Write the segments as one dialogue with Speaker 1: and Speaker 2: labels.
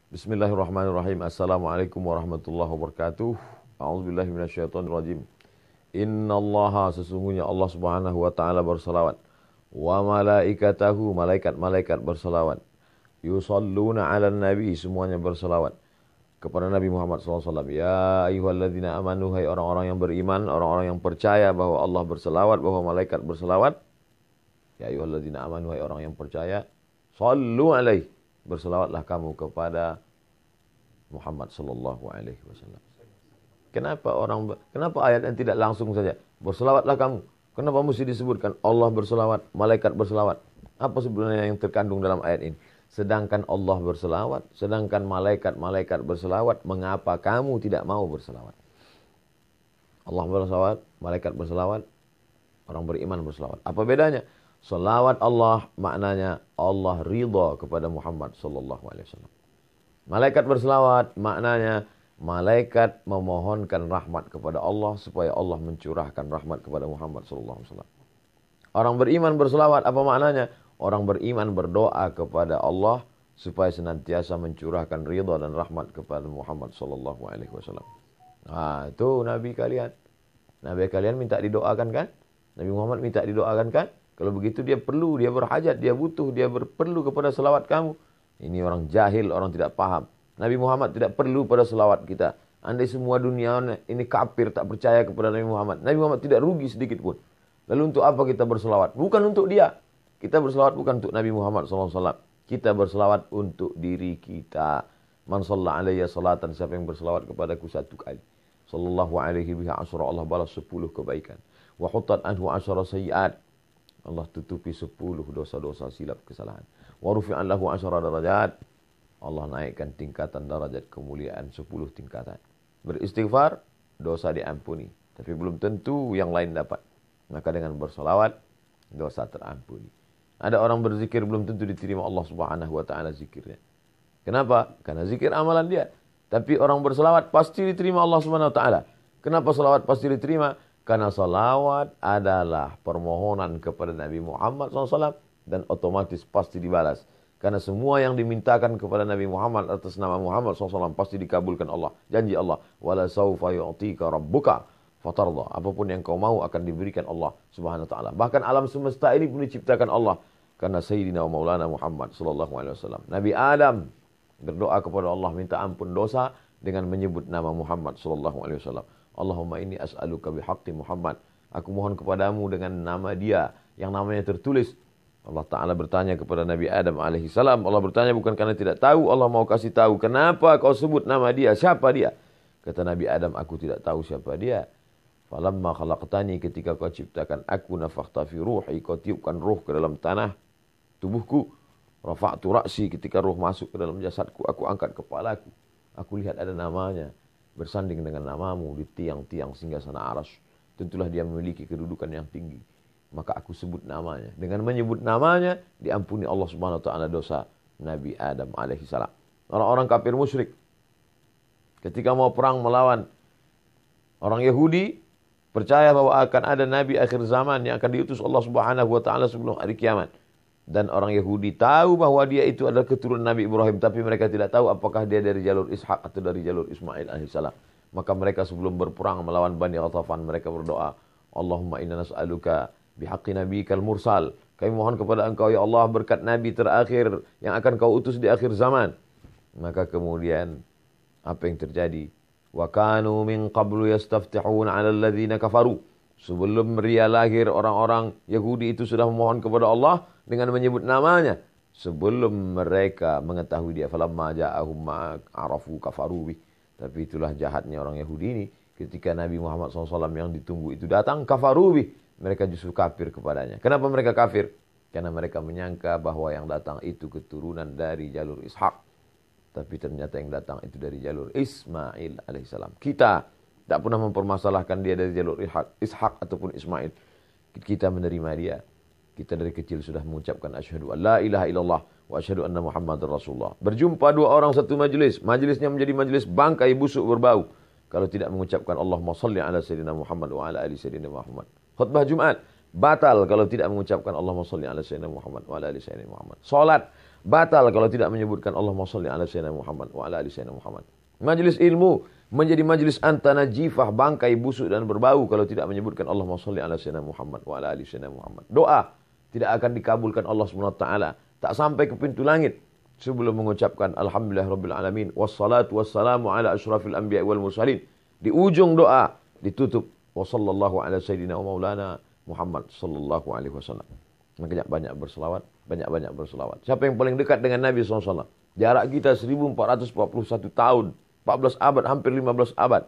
Speaker 1: Bismillahirrahmanirrahim. Assalamualaikum warahmatullahi wabarakatuh. A'udzubillahi minasyaitonirrajim. Innallaha, sesungguhnya Allah Subhanahu wa taala berselawat. Wa malaikatahu, malaikat-malaikat berselawat. Yusalluna 'alan nabi, semuanya berselawat kepada Nabi Muhammad SAW. Ya ayyuhalladzina amanu, hai orang-orang yang beriman, orang-orang yang percaya bahwa Allah berselawat, bahwa malaikat berselawat. Ya ayyuhalladzina amanu, hai orang yang percaya, sallu alaihi, berselawatlah kamu kepada Muhammad sallallahu alaihi wasallam. Kenapa ayat yang tidak langsung saja berselawatlah kamu? Kenapa mesti disebutkan Allah berselawat, malaikat berselawat? Apa sebenarnya yang terkandung dalam ayat ini? Sedangkan Allah berselawat, sedangkan malaikat-malaikat berselawat, mengapa kamu tidak mau berselawat? Allah berselawat, malaikat berselawat, orang beriman berselawat. Apa bedanya? Selawat Allah maknanya Allah ridha kepada Muhammad sallallahu alaihi wasallam. Malaikat berselawat maknanya malaikat memohonkan rahmat kepada Allah supaya Allah mencurahkan rahmat kepada Muhammad sallallahu alaihi wasallam. Orang beriman berselawat apa maknanya? Orang beriman berdoa kepada Allah supaya senantiasa mencurahkan ridha dan rahmat kepada Muhammad sallallahu alaihi wasallam. Nah, itu nabi kalian. Nabi kalian minta didoakan kan? Nabi Muhammad minta didoakan kan? Kalau begitu dia perlu, dia berhajat, dia butuh, dia perlu kepada selawat kamu. Ini orang jahil, orang tidak paham. Nabi Muhammad tidak perlu pada selawat kita. Andai semua dunia ini kafir, tak percaya kepada Nabi Muhammad, Nabi Muhammad tidak rugi sedikit pun. Lalu untuk apa kita berselawat? Bukan untuk dia. Kita berselawat bukan untuk Nabi Muhammad SAW. Kita berselawat untuk diri kita. Man shalla alayya salatan, siapa yang berselawat kepadaku satu kali. Sallallahu alaihi biha asyara, Allah balas 10 kebaikan. Wa hutat anhu asyara sayyiat, Allah tutupi 10 dosa-dosa silap kesalahan. Wa rufi'an lahu asyara darajat, Allah naikkan tingkatan darajat kemuliaan 10 tingkatan. Beristighfar, dosa diampuni. Tapi belum tentu yang lain dapat. Maka dengan bersalawat, dosa terampuni. Ada orang berzikir belum tentu diterima Allah Subhanahu wa taala zikirnya. Kenapa? Karena zikir amalan dia. Tapi orang bersalawat pasti diterima Allah Subhanahu wa taala. Kenapa salawat pasti diterima? Karena salawat adalah permohonan kepada Nabi Muhammad SAW dan otomatis pasti dibalas. Karena semua yang dimintakan kepada Nabi Muhammad atas nama Muhammad SAW pasti dikabulkan Allah. Janji Allah, wala saufa yu'tika rabbuka fatarda. Apapun yang kau mau akan diberikan Allah Subhanahu wa taala. Bahkan alam semesta ini pun diciptakan Allah karena Sayyidina wa Maulana Muhammad sallallahu alaihi wasallam. Nabi Adam berdoa kepada Allah minta ampun dosa dengan menyebut nama Muhammad sallallahu alaihi wasallam. Allahumma inni as'aluka bihaqqi Muhammad. Aku mohon kepadamu dengan nama dia yang namanya tertulis. Allah Ta'ala bertanya kepada Nabi Adam alaihi salam. Allah bertanya bukan karena tidak tahu. Allah mau kasih tahu. Kenapa kau sebut nama dia? Siapa dia? Kata Nabi Adam, aku tidak tahu siapa dia. Falamma khalaqtani, ketika kau ciptakan aku, nafakhta fi ruhi, kau tiupkan ruh ke dalam tanah tubuhku. Rafa'tu ra'si, ketika ruh masuk ke dalam jasadku, aku angkat kepalaku. Aku lihat ada namanya bersanding dengan namamu di tiang-tiang singgasana aras. Tentulah dia memiliki kedudukan yang tinggi. Maka aku sebut namanya. Dengan menyebut namanya, diampuni Allah Subhanahu wa taala dosa Nabi Adam alaihi salam. Orang-orang kafir musyrik ketika mau perang melawan orang Yahudi, percaya bahwa akan ada nabi akhir zaman yang akan diutus Allah Subhanahu wa taala sebelum hari kiamat. Dan orang Yahudi tahu bahwa dia itu adalah keturunan Nabi Ibrahim. Tapi mereka tidak tahu apakah dia dari jalur Ishak atau dari jalur Ismail alaihissalam. Maka mereka sebelum berperang melawan Bani Ghatafan, mereka berdoa, Allahumma inna nas'aluka bihaqqi nabiyikal mursal. Kami mohon kepada engkau ya Allah berkat Nabi terakhir yang akan kau utus di akhir zaman. Maka kemudian apa yang terjadi? Wa kanu min qablu yastaftihuna 'ala alladhina kafaru. Sebelum dia lahir, orang-orang Yahudi itu sudah memohon kepada Allah dengan menyebut namanya. Sebelum mereka mengetahui dia. Falamma ja'ahum ma'arafu kafaru bih. Tapi itulah jahatnya orang Yahudi ini. Ketika Nabi Muhammad SAW yang ditunggu itu datang, kafaru bih. Mereka justru kafir kepadanya. Kenapa mereka kafir? Karena mereka menyangka bahwa yang datang itu keturunan dari jalur Ishak. Tapi ternyata yang datang itu dari jalur Ismail alaihissalam. Kita tak pernah mempermasalahkan dia dari jalur Ishak ataupun Ismail. Kita menerima dia. Kita dari kecil sudah mengucapkan asyhadu an la ilaha illallah wa asyhadu anna Muhammadar Rasulullah. Berjumpa dua orang satu majlis, majlisnya menjadi majlis bangkai busuk berbau kalau tidak mengucapkan Allahumma shalli ala sayyidina Muhammad wa ala ali sayyidina Muhammad. Khutbah Jumat batal kalau tidak mengucapkan Allahumma shalli ala sayyidina Muhammad wa ala ali sayyidina Muhammad. Salat batal kalau tidak menyebutkan Allahumma sholli ala sayyidina Muhammad wa ala ali sayyidina Muhammad. Majelis ilmu menjadi majelis antanajifah, bangkai busuk dan berbau kalau tidak menyebutkan Allahumma sholli ala sayyidina Muhammad wa ala ali sayyidina Muhammad. Doa tidak akan dikabulkan Allah Subhanahu wa taala, tak sampai ke pintu langit sebelum mengucapkan alhamdulillahirabbil alamin wassalatu wassalamu ala asyrafil anbiya wal mursalin. Di ujung doa ditutup wa sallallahu ala sayyidina wa maulana Muhammad sallallahu alaihi wasallam. Makanya banyak berselawat, banyak-banyak berselawat. Siapa yang paling dekat dengan Nabi SAW? Jarak kita 1441 tahun, 14 abad, hampir 15 abad.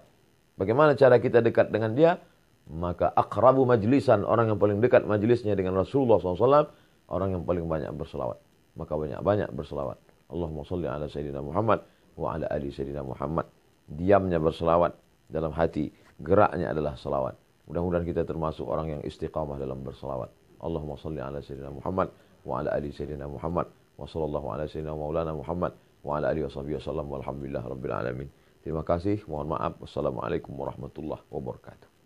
Speaker 1: Bagaimana cara kita dekat dengan dia? Maka akrabu majlisan, orang yang paling dekat majlisnya dengan Rasulullah SAW, orang yang paling banyak berselawat. Maka banyak-banyak berselawat. Allahumma sholli ala sayyidina Muhammad wa ala ali sayyidina Muhammad. Diamnya berselawat, dalam hati geraknya adalah selawat. Mudah-mudahan kita termasuk orang yang istiqamah dalam berselawat. Allahumma salli ala sayyidina Muhammad wa ala ali sayyidina Muhammad wa sallallahu ala sayyidina maulana Muhammad wa ala alihi washabihi wasallam walhamdulillah rabbil alamin. Terima kasih, mohon maaf. Wassalamualaikum warahmatullahi wabarakatuh.